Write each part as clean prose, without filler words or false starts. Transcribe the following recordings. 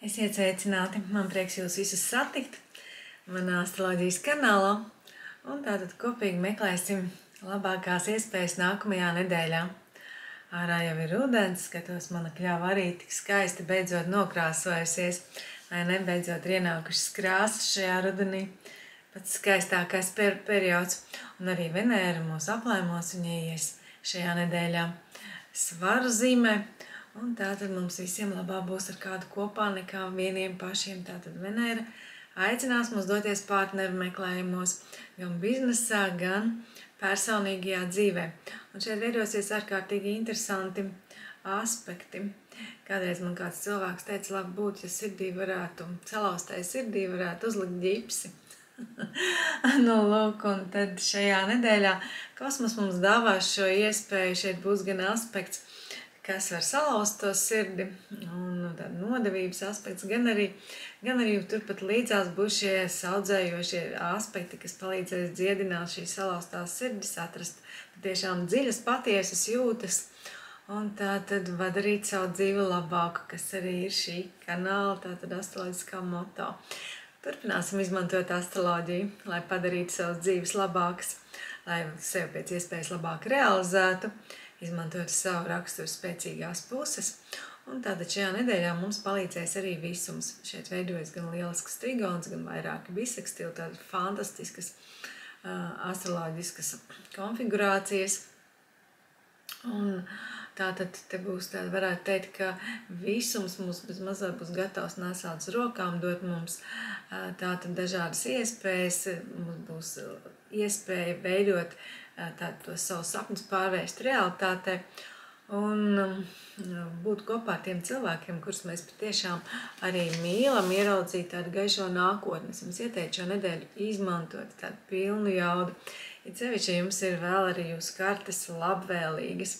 Esiet sveicināti, man prieks jūs visus satikt manā astroloģijas kanālā, un tātad kopīgi meklēsim labākās iespējas nākamajā nedēļā. Ārā jau ir rudens, skatos, mana kļava arī tik skaisti beidzot nokrāsojusies, vai ne, beidzot ir ienākušas krāsas šajā rudenī, pats skaistākais periods, un arī Venēra mūsu aplēmos un ieies šajā nedēļā svaru zīmē. Un tātad mums visiem labāk būs ar kādu kopā nekā vieniem pašiem. Tātad Venēra aicinās mums doties partneru meklējumos gan biznesā, gan personīgajā dzīvē. Un šeit veidosies ārkārtīgi interesanti aspekti. Kādreiz man kāds cilvēks teica, labi būtu, ja sirdī varētu, salauztai sirdī varētu uzlikt ģipsi. Nu, lūk, un tad šajā nedēļā kosmos mums dāvās šo iespēju. Šeit būs gan aspekts, kas var salauzt to sirdi, un tāda nodevības aspekts, gan arī turpat līdzās būs šie saudzējošie aspekti, kas palīdzēs dziedināt šīs salauztās sirdis, atrast patiešām dziļas, patiesas jūtas, un tā tad padarīt savu dzīvi labāku, kas arī ir šī kanāla, tātad astroloģiskā moto. Turpināsim izmantot astroloģiju, lai padarītu savas dzīves labākas, lai sevi pēc iespējas labāk realizētu, izmantot savu raksturu spēcīgās puses. Un tātad šajā nedēļā mums palīdzēs arī visums. Šeit veidojas gan lielisks trigons, gan vairāki bisekstili, tādas fantastiskas astroloģiskas konfigurācijas. Un tātad te būs tāda, varētu teikt, ka visums mums bez mazliet būs gatavs nesāt uz rokām, dot mums tātad dažādas iespējas, mums būs iespēja veidot to savu sapņus pārvērst realitātē un būt kopā ar tiem cilvēkiem, kurus mēs patiešām arī mīlam, ieraudzīt tādu gaišo nākotni. Es jums ieteiktu šo nedēļu izmantot tādu pilnu jaudu. Ja sevišķi jums ir vēl arī jūsu kartes labvēlīgas.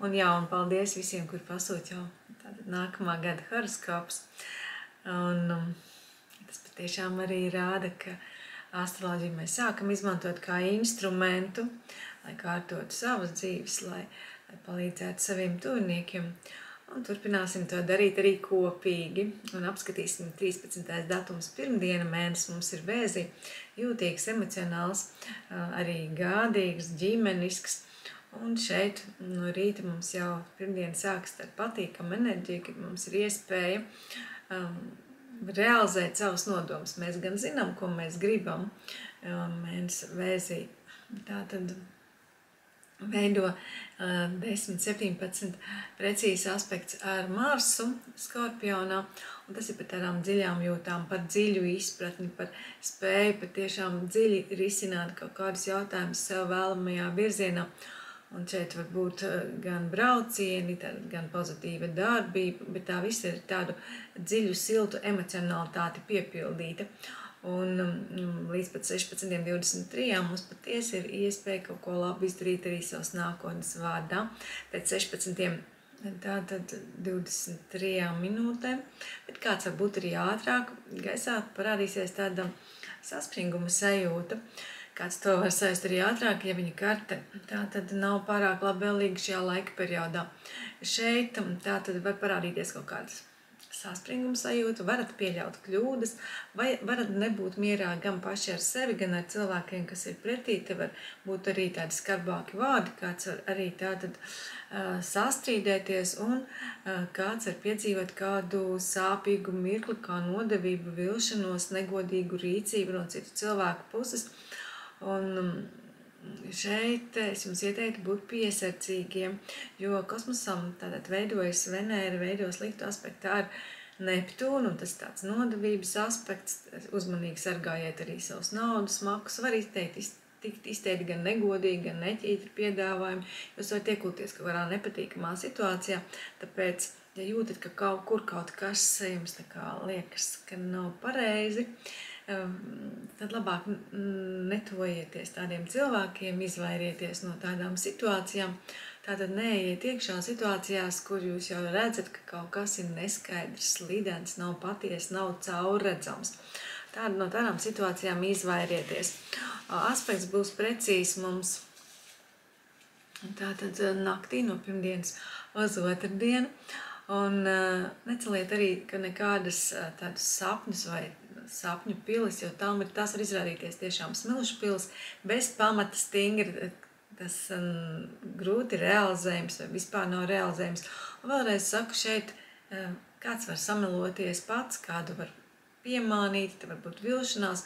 Un jā, un paldies visiem, kuri pasūt jau tātad nākamā gada horoskops. Un tas patiešām arī rāda, ka astroloģiju mēs sākam izmantot kā instrumentu, lai kārtotu savas dzīves, lai palīdzētu saviem tuviniekiem. Un turpināsim to darīt arī kopīgi. Un apskatīsim 13. datums pirmdiena, mēnesis mums ir Vēzī, jūtīgs, emocionāls, arī gādīgs, ģimenisks. Un šeit no rīta mums jau pirmdiena sākas ar patīkamu enerģiju, kad mums ir iespēja realizēt savus nodomus. Mēs gan zinām, ko mēs gribam. Mēnesis Vēzī tātad veido 10-17 precīzi aspekts ar Marsu Skorpionā. Un tas ir par tādām dziļām jūtām, par dziļu izpratni, par spēju patiešām dziļi risināt kaut kādus jautājumus sev vēlamajā virzienā. Un šeit var būt gan braucieni, gan pozitīva darbība, bet tā viss ir tādu dziļu, siltu emocionalitāti piepildīta. Un līdz pat 16.23 mums patiesi ir iespēja kaut ko labi izdarīt arī savas nākotnes vārdā. Pēc 16. tātad 23 minūtēm, bet kāds varbūt arī ātrāk, gaisā parādīsies tāda saspringuma sajūta. Kāds to var saist arī ātrāk, ja viņa karte tātad nav pārāk labvēlīga šajā laika periodā. Šeit tātad var parādīties kaut kādas saspringuma sajūta, varat pieļaut kļūdas, vai varat nebūt mierā gan paši ar sevi, gan ar cilvēkiem, kas ir pretī. Te var būt arī tādi skarbāki vārdi, kāds var arī tātad sastrīdēties, un kāds var piedzīvot kādu sāpīgu mirkli, kā nodevību, vilšanos, negodīgu rīcību no citu cilvēku puses. Un šeit es jums ieteiktu būt piesardzīgiem, jo kosmosam tātad veidojas Venēra, veido sliktu aspektu ar Neptūnu, un tas tāds nodevības aspekts. Uzmanīgi sargājiet arī savus naudas makus, var tikt izteikti gan negodīgi, gan neķītri piedāvājumi. Jūs varat iekulties kaut kādā nepatīkamā situācijā, tāpēc, ja jūtat, ka kaut kas jums tā kā liekas, ka nav pareizi, tad labāk netuvojieties tādiem cilvēkiem, izvairieties no tādām situācijām. Tātad neiet iekšā situācijās, kur jūs jau redzat, ka kaut kas ir neskaidrs, slidens, nav patiesi, nav caurredzams. No tādām situācijām izvairieties. Aspekts būs precīzi mums tātad naktī no pirmdienas uz otrdienu. Un neceliet arī, ka nekādas tādas sapņus vai sapņu pilis, jo tās var izrādīties tiešām smilšu pilis, bez pamata stingri, tas grūti realizējums vai vispār nav realizējums. Un vēlreiz saku, šeit kāds var sameloties pats, kādu var piemānīt, te var būt vilšanās.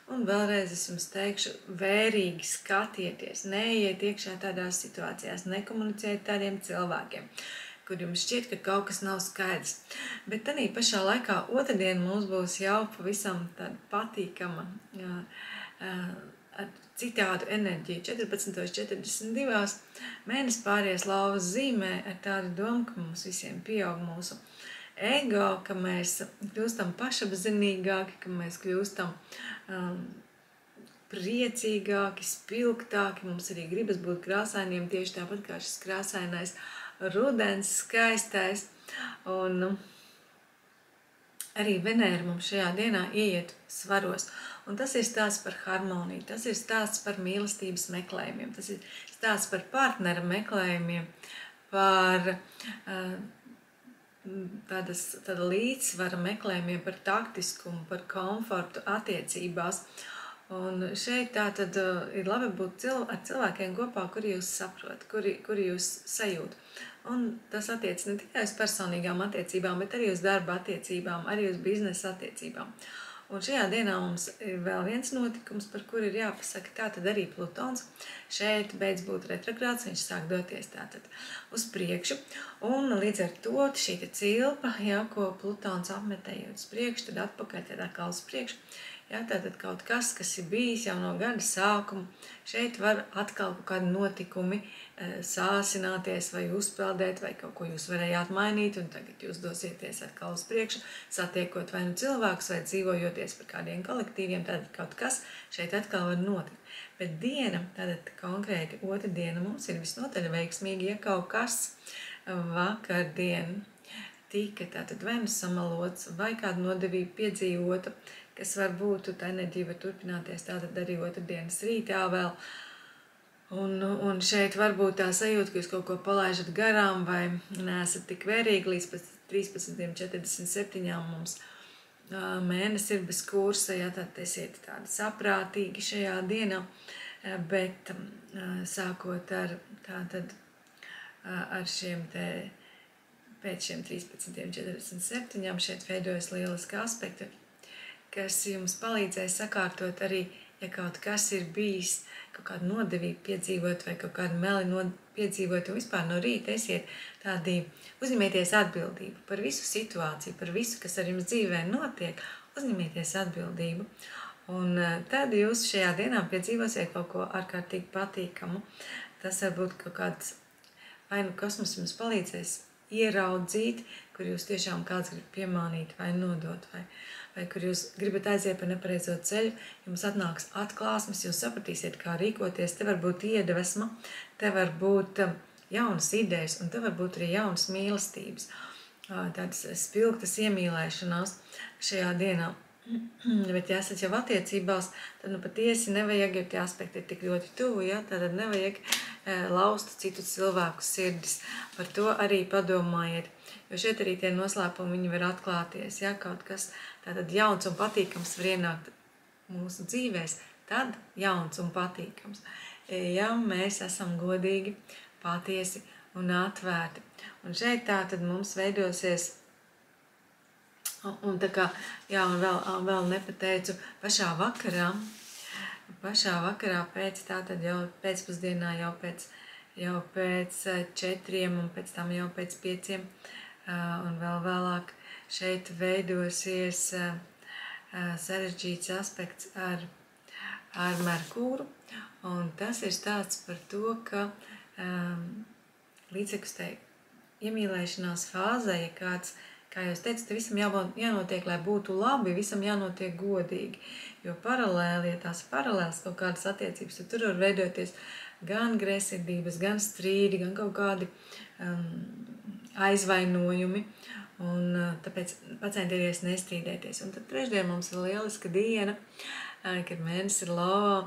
Un vēlreiz es jums teikšu, vērīgi skatieties, neiet iekšā tādās situācijās, nekomunicējiet tādiem cilvēkiem, kur jums šķiet, ka kaut kas nav skaidrs. Bet tādā pašā laikā otrdien mums būs jau pavisam tāda patīkama, ar citādu enerģiju. 14.42. Mēnesis pāries lauvas zīmē ar tādu domu, ka mums visiem pieaug mūsu ego, ka mēs kļūstam pašapzinīgāki, ka mēs kļūstam priecīgāki, spilgtāki, mums arī gribas būt krāsainiem, tieši tāpat kā šis krāsainais rudens, skaistais, un arī Venēra mums šajā dienā ieiet svaros, un tas ir stāsts par harmoniju, tas ir stāsts par mīlestības meklējumiem, tas ir stāsts par partnera meklējumiem, par tāda līdzsvara meklējumiem, par taktiskumu, par komfortu attiecībās. Un šeit tā tad ir labi būt ar cilvēkiem kopā, kuri jūs saprot, kuri jūs sajūt. Un tas attiec ne tikai uz personīgām attiecībām, bet arī uz darba attiecībām, arī uz biznesa attiecībām. Un šajā dienā mums ir vēl viens notikums, par kuru ir jāpasaka, tātad arī Plutons šeit beidz būt retrogrāds, viņš sāk doties tātad uz priekšu, un līdz ar to šī cilpa, ko Plutons apmetējot uz priekšu, tad atpakaļ, tad atkal uz priekšu, tātad kaut kas ir bijis jau no gada sākuma, šeit var atkal kaut kādi notikumi sāsināties vai uzpeldēt, vai kaut ko jūs varējāt mainīt, un tagad jūs dosieties atkal uz priekšu, satiekot vai nu cilvēkus, vai dzīvojoties par kādiem kolektīviem, tātad kaut kas šeit atkal var notikt. Bet diena, tātad konkrēti otrdiena mums ir visnotaļ veiksmīgi, ja kaut kas vakardien tika tātad vai nu samalots, vai kāda nodevība piedzīvota, kas var būt, tā enerģija var turpināties tātad arī otrdienas rītā vēl. Un šeit varbūt tā sajūta, ka jūs kaut ko palaižat garām vai neesat tik vērīgi līdz 13.47 mums mēnesis ir bez kursa, tad esiet tādi saprātīgi šajā dienā, bet sākot ar šiem te pēc šiem 13.47 šeit veidojas lieliski aspekti, kas jums palīdzēs sakārtot arī, ja kaut kas ir bijis, kaut kādu nodevību piedzīvot vai kaut kādu meli piedzīvot, un vispār no rīta esiet tādi, uzņemieties atbildību par visu situāciju, par visu, kas ar jums dzīvē notiek, uzņemieties atbildību. Un tad jūs šajā dienā piedzīvosiet kaut ko ārkārtīgi patīkamu. Tas var būt kaut kāds, vai nu kosmos jums palīdzēs ieraudzīt, kur jūs tiešām kāds grib piemānīt vai nodot, vai kur jūs gribat aiziet par nepareizo ceļu, jums atnāks atklāsmes, jūs sapratīsiet, kā rīkoties, te var būt iedvesma, te var būt jaunas idejas, un te var būt arī jaunas mīlestības, tādas spilgtas iemīlēšanās šajā dienā. Bet, ja esat jau attiecībās, tad patiesi nevajag, jo tie aspekti ir tik ļoti tuvu, tad nevajag laust citu cilvēku sirdis. Par to arī padomājiet, jo šeit arī tie noslēpumi viņi var atklāties. Kaut kas tātad jauns un patīkams var ienākt mūsu dzīvēs, tad jauns un patīkams. Ja mēs esam godīgi, patiesi un atvērti. Un šeit tātad mums veidosies. Un tā kā, un vēl nepateicu, pašā vakarā pēc tātad jau pēcpusdienā, jau pēc 4 un pēc tam jau pēc 5 un vēl vēlāk šeit veidosies sarežģīts aspekts ar Merkūru, un tas ir stāsts par to, ka līdzekus tai iemīlēšanās fāzē, ja kāds, kā jūs teicat, visam jānotiek, lai būtu labi, visam jānotiek godīgi. Jo paralēli, ja tās paralēlas kaut kādas attiecības, tad tur var veidoties gan gresidības, gan strīdi, gan kaut kādi aizvainojumi. Un tāpēc pacentieties nestrīdēties. Un tad trešdien mums ir lieliska diena, kad mēnesis ir lavā,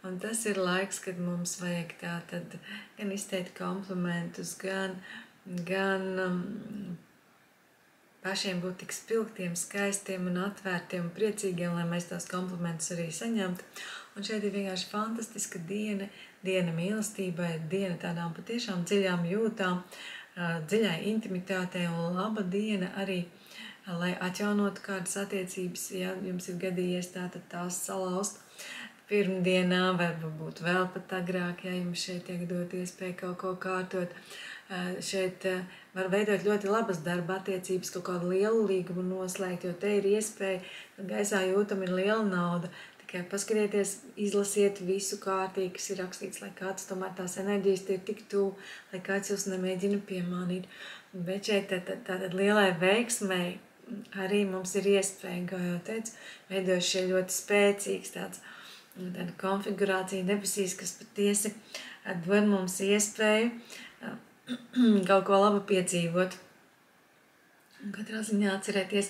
un tas ir laiks, kad mums vajag tātad gan izteikt komplimentus, gan pašiem būt tik spilgtiem, skaistiem un atvērtiem un priecīgiem, lai mēs tās komplimentus arī saņemtu. Un šeit ir vienkārši fantastiska diena, diena mīlestībai, diena tādām patiešām dziļām jūtām, dziļai intimitātei un laba diena arī, lai atjaunotu kādas attiecības, ja jums ir gadījies tātad tās salauzt pirmdienā, varbūt vēl pat agrāk, ja jums šeit tiek dot iespēja kaut ko kārtot. Šeit var veidot ļoti labas darba attiecības, kaut kādu lielu līgumu noslēgt, jo te ir iespēja, gaisā jūtam ir liela nauda. Tikai paskatieties, izlasiet visu kārtīgi, kas ir rakstīts, lai kāds tomēr tās enerģijas ir tik tuvu, lai kāds jūs nemēģina piemānīt. Bet šeit tātad lielai veiksmei arī mums ir iespēja, kā jau teicu, veidojas šie ļoti spēcīgs tāda konfigurācija debesīs, kas patiesi dod mums iespēju kaut ko labu piedzīvot. Un katrā ziņā atcerēties,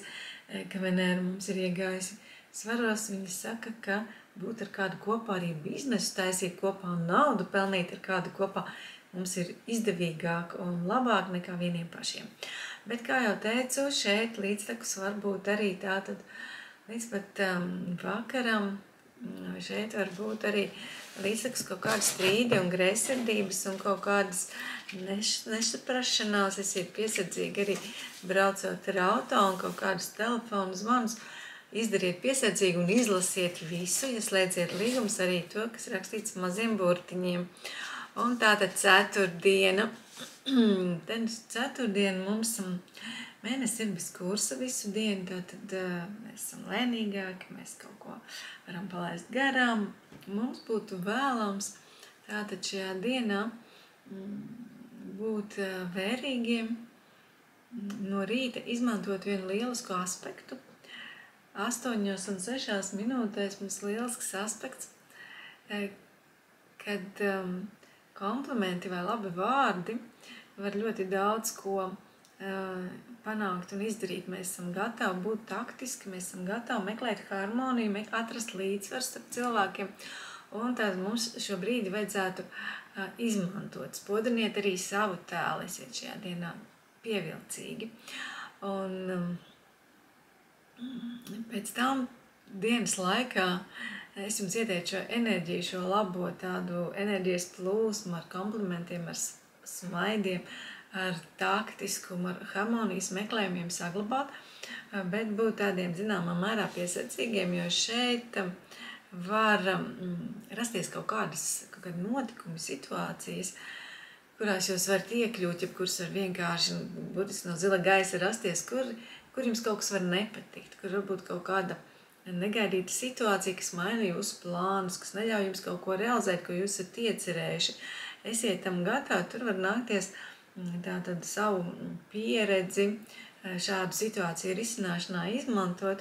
ka Venēra mums ir iegājusi svaros. Viņa saka, ka būt ar kādu kopā, arī biznesu taisīt kopā un naudu pelnīt ar kādu kopā, mums ir izdevīgāk un labāk nekā vieniem pašiem. Bet, kā jau teicu, šeit līdztekus var būt arī tātad līdz pat vakaram, šeit var būt arī līdztekus kaut kādas strīdi un greizsirdības un kaut kādas nesaprašanās. Esiet piesardzīgi arī braucot ar auto un kaut kādus telefonu zvanus. Izdariet piesardzīgi un izlasiet visu, ja slēdziet līgumus arī to, kas rakstīts maziem burtiņiem. Un tātad ceturtdiena. Tad ceturtdiena mums mēnesis ir bez kursa visu dienu, tātad mēs esam lēnīgāki, mēs kaut ko varam palaist garām. Mums būtu vēlams tātad šajā dienā būt vērīgiem, no rīta izmantot vienu lielisku aspektu. 8:06 minūtēs mums lielisks aspekts, kad komplimenti vai labi vārdi var ļoti daudz ko panākt un izdarīt. Mēs esam gatavi būt taktiski, mēs esam gatavi meklēt harmoniju, atrast līdzsvaru starp cilvēkiem. Un tad mums šo brīdi vajadzētu izmantot. Spodriniet arī savu tēlu, esiet šajā dienā pievilcīgi. Un pēc tam dienas laikā es jums ieteicu šo enerģiju, šo labo tādu enerģijas plūsmu ar komplimentiem, ar smaidiem, ar taktiskumu, ar harmonijas meklējumiem saglabāt, bet būt tādiem zināmā mērā piesardzīgiem, jo šeit var rasties kaut kādi notikumi, situācijas, kurās jūs varat iekļūt, jebkuras var vienkārši būtiski no zila gaisa rasties, kur jums kaut kas var nepatikt, kur varbūt kaut kāda negaidīta situācija, kas maina jūsu plānus, kas neļauj jums kaut ko realizēt, ko jūs esat iecerējuši. Esiet tam gatavi, tur var nākties tātad savu pieredzi šādu situāciju risināšanā izmantot,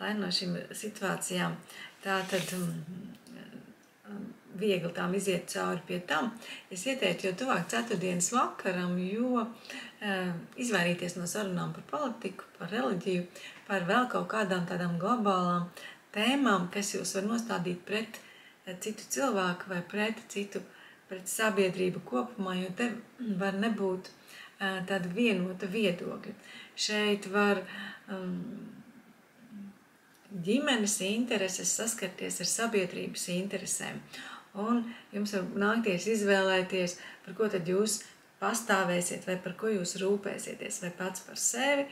lai no šīm situācijām tātad viegli tām iziet cauri pie tam. Es ieteiktu, jo tuvāk ceturtdienas vakaram, jo izvairīties no sarunām par politiku, par reliģiju, par vēl kaut kādām tādām globālām tēmām, kas jūs var nostādīt pret citu cilvēku vai pret sabiedrību kopumā, jo te var nebūt tāda vienota viedokļa. Šeit var ģimenes intereses saskarties ar sabiedrības interesēm. Un jums var nākties izvēlēties, par ko tad jūs pastāvēsiet, vai par ko jūs rūpēsieties, vai pats par sevi,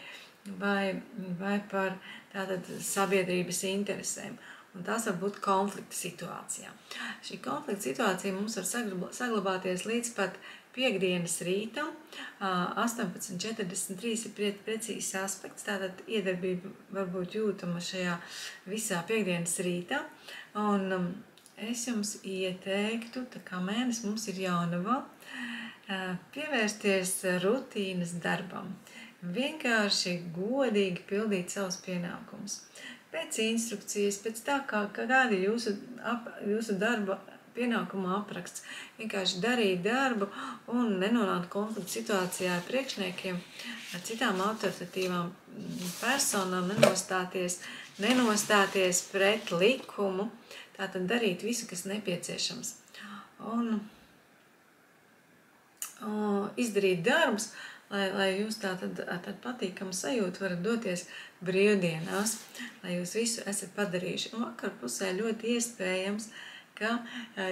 vai par tātad sabiedrības interesēm. Un tās var būt konflikta situācijā. Šī konflikta situācija mums var saglabāties līdz pat piekdienas rītam. 18:43 ir precīzs aspekts, tātad iedarbība var būt jūtama šajā visā piekdienas rītā. Un es jums ieteiktu, tā kā mēnesis mums ir jaunava, pievērsties rutīnas darbam. Vienkārši godīgi pildīt savus pienākumus. Pēc instrukcijas, pēc tā, kāda ir jūsu darba pienākuma apraksts. Vienkārši darīt darbu un nenonākt konflikta situācijā ar priekšniekiem, ar citām autoritatīvām personām, nenostāties pret likumu, tātad darīt visu, kas nepieciešams. Un izdarīt darbus, lai jūs tātad ar patīkamu sajūtu varat doties brīvdienās, lai jūs visu esat padarījuši. Un vakar pusē ļoti iespējams, ka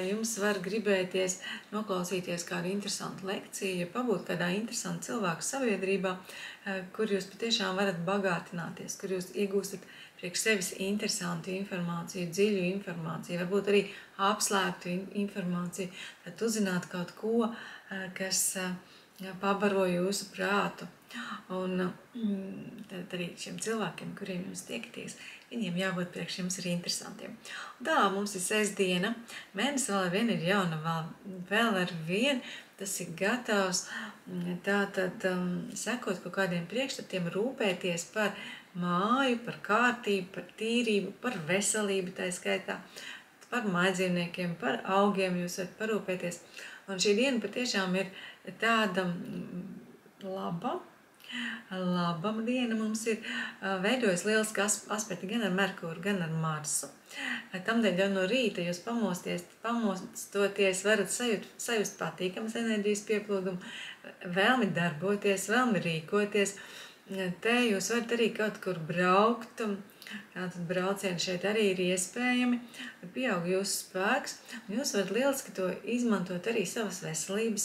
jums var gribēties noklausīties kādu interesantu lekciju, pabūt kādā interesanta cilvēku sabiedrībā, kur jūs patiešām varat bagātināties, kur jūs iegūstat priekš sevis interesantu informāciju, dziļu informāciju, varbūt arī apslēptu informāciju, tad uzzināt kaut ko, kas pabaro jūsu prātu. Un tad arī šiem cilvēkiem, kuriem jūs tiekaties, viņiem jābūt priekš jums arī interesantiem. Un tā mums ir sestdiena, mēnesis vēl ar vienu ir jauna, vēl ar vienu, tas ir gatavs, tātad sekot kaut kādiem priekšstatiem, rūpēties par māju, par kārtību, par tīrību, par veselību, tā skaitā, par mājdzīvniekiem, par augiem jūs varat parūpēties. Un šī diena patiešām ir tāda laba diena mums ir veidojas lieliski aspekti gan ar Merkuru, gan ar Marsu. Tamdēļ jau no rīta jūs pamostoties varat sajust patīkamas enerģijas pieplūdumu, vēlmi darboties, vēlmi rīkoties. Te jūs varat arī kaut kur braukt, tātad braucieni šeit arī ir iespējami, pieaug jūsu spēks, un jūs varat lieliski to izmantot arī savas veselības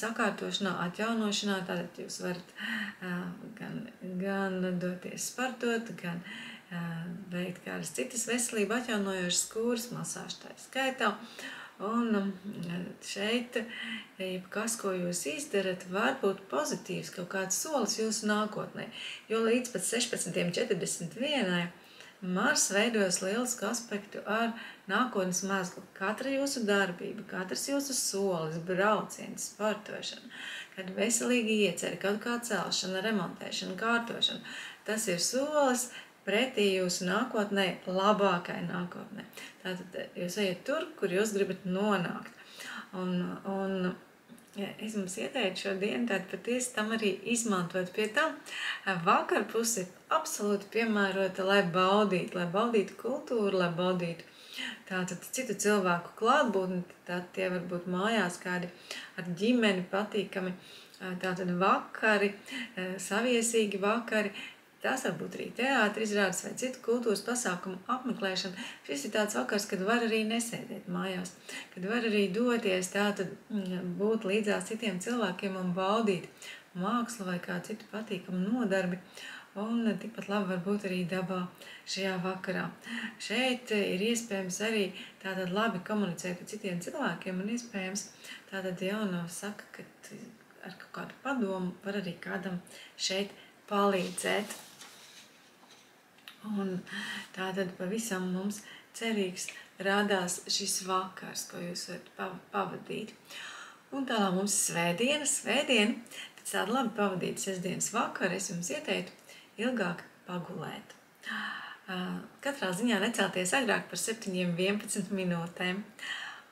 sakārtošanā, atjaunošanā, tātad jūs varat gan doties sportot, gan veikt kādas citas veselību atjaunojošas kūras, masāžu tā skaitā. Un šeit, kas, ko jūs izdarat, var būt pozitīvs kaut kāds solis jūsu nākotnē, jo līdz pat 16:41 Mars veidojas lielisku aspektu ar nākotnes mezglu. Katra jūsu darbība, katrs jūsu solis, brauciens, sportošana, kad veselīgi ieceri, kaut kā celšana, remontēšana, kārtošana, tas ir solis pretī jūsu nākotnē, labākai nākotnē. Tātad jūs ejat tur, kur jūs gribat nonākt. Un es jums ieteiktu šo dienu tādu patiesi tam arī izmantot. Pie tam vakarpuse ir absolūti piemērota, lai baudītu kultūru, lai baudītu tātad citu cilvēku klātbūtni. Tātad tie var būt mājās kādi ar ģimeni patīkami, tātad vakari, saviesīgi vakari. Tās var būt arī teātri izrādes vai citu kultūras pasākumu apmeklēšana. Šis ir tāds vakars, kad var arī nesēdēt mājās, kad var arī doties tātad būt līdzās citiem cilvēkiem un baudīt mākslu vai kādu citu patīkamu nodarbi. Un tikpat labi var būt arī dabā šajā vakarā. Šeit ir iespējams arī tātad labi komunicēt ar citiem cilvēkiem un iespējams tātad Jaunava saka, ka ar kaut kādu padomu var arī kādam šeit palīdzēt. Un tātad pavisam mums cerīgs rādās šis vakars, ko jūs varat pavadīt. Un tālāk mums svētdiena, pēc tāda labi pavadīta sestdienas vakara, es jums ieteiktu ilgāk pagulēt. Katrā ziņā necelties agrāk par 7:11 minūtēm.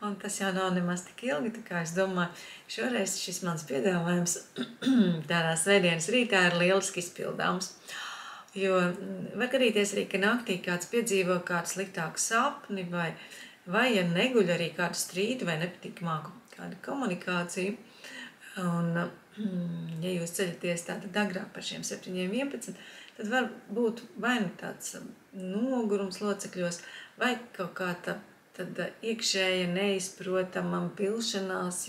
Un tas jau nav nemaz tik ilgi, tā kā es domāju, šoreiz šis mans piedāvājums tādā svētdienas rītā ir lieliski izpildāms. Jo var gadīties arī, ka naktī kāds piedzīvo kādu sliktāku sapni vai ja neguļ arī kādu strīdu vai nepatīkamāku kādu komunikāciju. Un, ja jūs ceļaties tātad agrāk par šiem 7:11, tad var būt vai nu tāds nogurums locekļos, vai kaut kā tad iekšēja neizprotama pilšanās,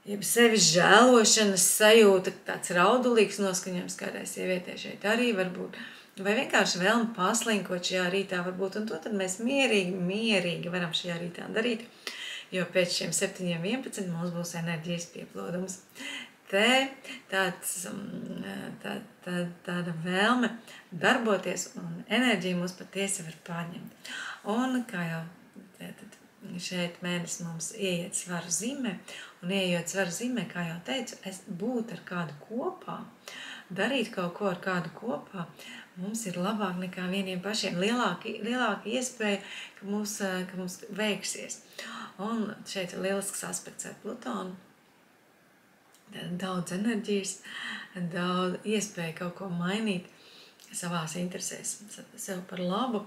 jeb sevis žēlošanas sajūta, tāds raudulīgs noskaņojums kādai sievietei šeit arī var būt, vai vienkārši vēlme paslinkot šajā rītā var būt, un to tad mēs mierīgi varam šajā rītā darīt, jo pēc šiem 7:11 mums būs enerģijas pieplūdums. Tāda vēlme darboties un enerģija mūs patiesi var pārņemt. Un kā jau šeit mēnesis mums ieiet svaru zīmē, un ieejot svaru zīmē, kā jau teicu, būt ar kādu kopā, darīt kaut ko ar kādu kopā, mums ir labāk nekā vieniem pašiem, lielāka iespēja, ka mums veiksies. Un šeit ir lielisks aspekts ar Plutonu, daudz enerģijas, daudz iespēja kaut ko mainīt savās interesēs, sev par labu.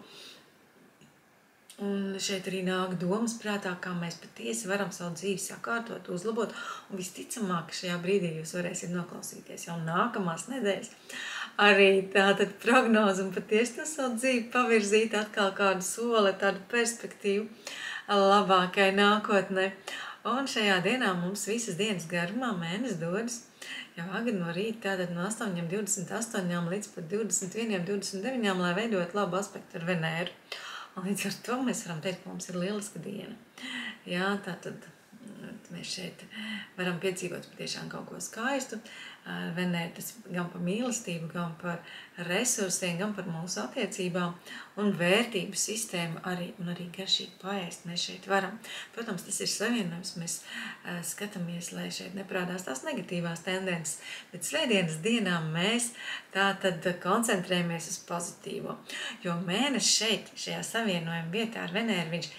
Un šeit arī nāk domas prātā, kā mēs patiesi varam savu dzīvi sakārtot, uzlabot. Un visticamāk, ka šajā brīdī jūs varēsiet noklausīties jau nākamās nedēļas. Arī tātad prognozi un patiesi to savu dzīvi pavirzīt atkal kādu soli, tādu perspektīvu labākai nākotnē. Un šajā dienā mums visas dienas garumā mēnesis dodas jau agri no rīta, tātad no 8:28 līdz pat 21:29, lai veidot labu aspektu ar Venēru. Un līdz ar to mēs varam teikt, ka mums ir lieliska diena. Jā, tātad mēs šeit varam piedzīvot patiešām kaut ko skaistu. Venēra tas gan par mīlestību, gan par resursiem, gan par mūsu attiecībām un vērtību sistēmu arī, un arī garšīgi paēst mēs šeit varam. Protams, tas ir savienojums, mēs skatāmies, lai šeit neprādās tās negatīvās tendences, bet svētdienas dienā mēs tātad koncentrējamies uz pozitīvo, jo mēnesis šeit, šajā savienojuma vietā ar Venēru, viņš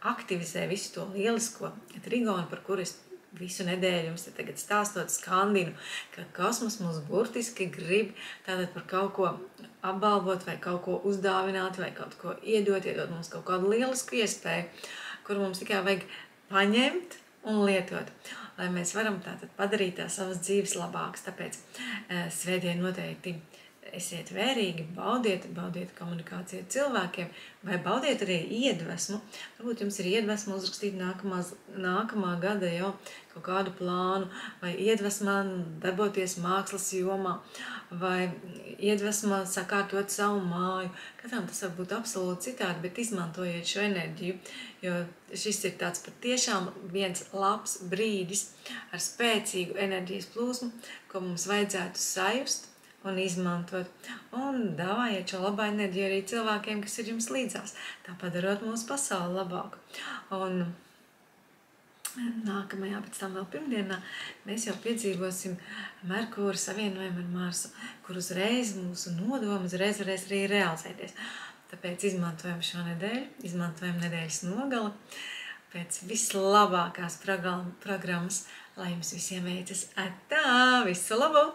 aktivizē visu to lielisko trigonu, par kuru es visu nedēļu jums tagad stāstot skandinu, ka kosmos mums burtiski grib tātad par kaut ko apbalvot vai kaut ko uzdāvināt vai kaut ko iedot mums kaut kādu lielisku iespēju, kuru mums tikai vajag paņemt un lietot, lai mēs varam tātad padarīt tās savas dzīves labākas. Tāpēc svētdien noteikti esiet vērīgi, baudiet komunikāciju ar cilvēkiem, vai baudiet arī iedvesmu. Varbūt jums ir iedvesma uzrakstīt nākamā gada jau kaut kādu plānu, vai iedvesma darboties mākslas jomā, vai iedvesma sakārtot savu māju. Katram tas var būt absolūti citādi, bet izmantojiet šo enerģiju, jo šis ir tāds patiešām viens labs brīdis ar spēcīgu enerģijas plūsmu, ko mums vajadzētu sajust un izmantot. Un dāvājiet šo labā enerģiju arī cilvēkiem, kas ir jums līdzās. Tā padarot mūsu pasauli labāku. Un nākamajā, pēc tam vēl pirmdienā, mēs jau piedzīvosim Merkūra savienojumu ar Marsu, kur uzreiz mūsu nodomi uzreiz varēs arī realizēties. Tāpēc izmantojam šo nedēļu, izmantojam nedēļas nogali pēc vislabākās programmas, lai jums visiem veicas. Atā, visu labu!